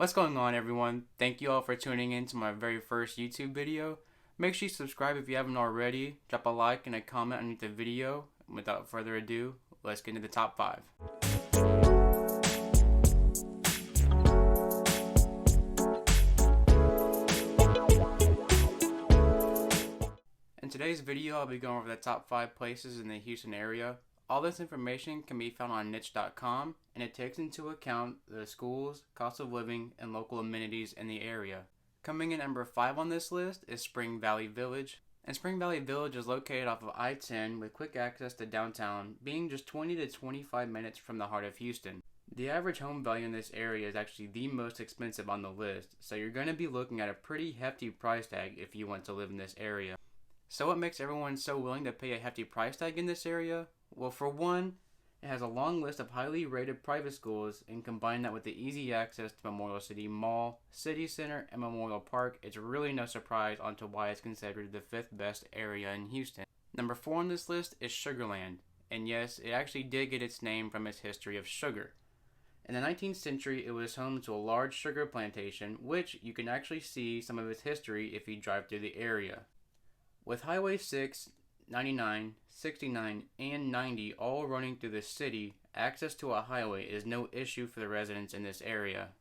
What's going on, everyone? Thank you all for tuning in to my very first YouTube video. Make sure you subscribe if you haven't already. Drop a like and a comment underneath the video. Without further ado, let's get into the top 5. In today's video, I'll be going over the top 5 places in the Houston area. All this information can be found on niche.com, and it takes into account the schools, cost of living, and local amenities in the area. Coming in number 5 on this list is Spring Valley Village. And Spring Valley Village is located off of I-10 with quick access to downtown, being just 20 to 25 minutes from the heart of Houston. The average home value in this area is actually the most expensive on the list, so you're going to be looking at a pretty hefty price tag if you want to live in this area. So what makes everyone so willing to pay a hefty price tag in this area? Well, for one, it has a long list of highly rated private schools, and combine that with the easy access to Memorial City Mall, City Center, and Memorial Park, it's really no surprise onto why it's considered the 5th best area in Houston. Number 4 on this list is Sugar Land, and yes, it actually did get its name from its history of sugar. In the 19th century, it was home to a large sugar plantation, which you can actually see some of its history if you drive through the area. With Highway 6, 99, 69, and 90 all running through the city, access to a highway is no issue for the residents in this area.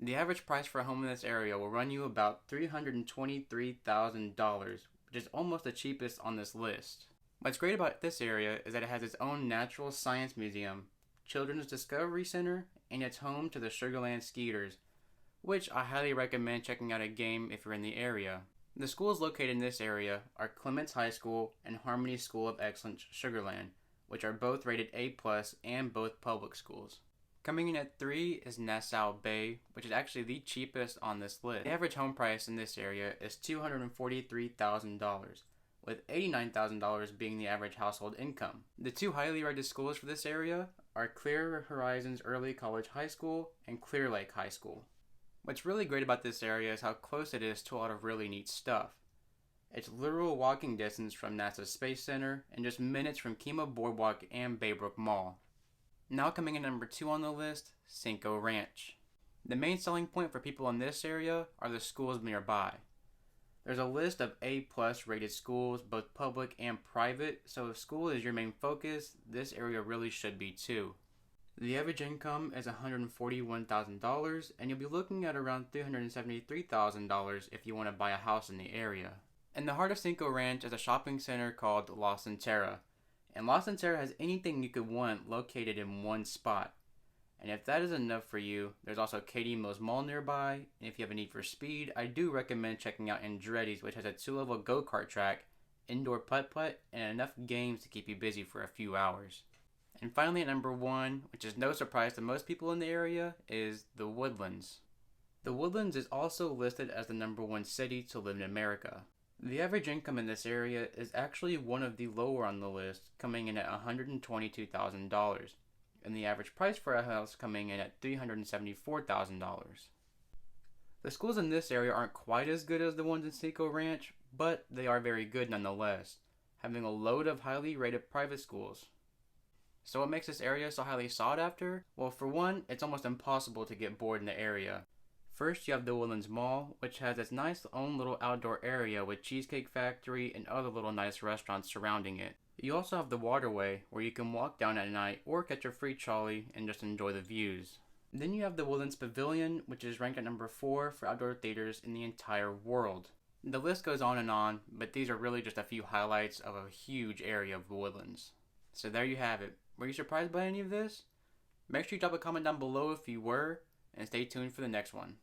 The average price for a home in this area will run you about $323,000, which is almost the cheapest on this list. What's great about this area is that it has its own natural science museum, children's discovery center, and it's home to the Sugar Land Skeeters, which I highly recommend checking out a game if you're in the area. The schools located in this area are Clements High School and Harmony School of Excellence Sugar Land, which are both rated A+ and both public schools. Coming in at 3 is Nassau Bay, which is actually the cheapest on this list. The average home price in this area is $243,000, with $89,000 being the average household income. The two highly rated schools for this area are Clear Horizons Early College High School and Clear Lake High School. What's really great about this area is how close it is to a lot of really neat stuff. It's literal walking distance from NASA Space Center and just minutes from Kemah Boardwalk and Baybrook Mall. Now coming in number 2 on the list, Cinco Ranch. The main selling point for people in this area are the schools nearby. There's a list of A+ rated schools, both public and private, so if school is your main focus, this area really should be too. The average income is $141,000, and you'll be looking at around $373,000 if you want to buy a house in the area. In the heart of Cinco Ranch is a shopping center called La Centera, and La Centera has anything you could want located in one spot. And if that is enough for you, there's also Katie Mills Mall nearby, and if you have a need for speed, I do recommend checking out Andretti's, which has a 2-level go-kart track, indoor putt-putt, and enough games to keep you busy for a few hours. And finally at number 1, which is no surprise to most people in the area, is The Woodlands. The Woodlands is also listed as the number 1 city to live in America. The average income in this area is actually one of the lower on the list, coming in at $122,000, and the average price for a house coming in at $374,000. The schools in this area aren't quite as good as the ones in Cinco Ranch, but they are very good nonetheless, having a load of highly rated private schools. So what makes this area so highly sought after? Well, for one, it's almost impossible to get bored in the area. First, you have the Woodlands Mall, which has its nice own little outdoor area with Cheesecake Factory and other little nice restaurants surrounding it. You also have the Waterway, where you can walk down at night or catch a free trolley and just enjoy the views. Then you have the Woodlands Pavilion, which is ranked at number 4 for outdoor theaters in the entire world. The list goes on, but these are really just a few highlights of a huge area of the Woodlands. So there you have it. Were you surprised by any of this? Make sure you drop a comment down below if you were, and stay tuned for the next one.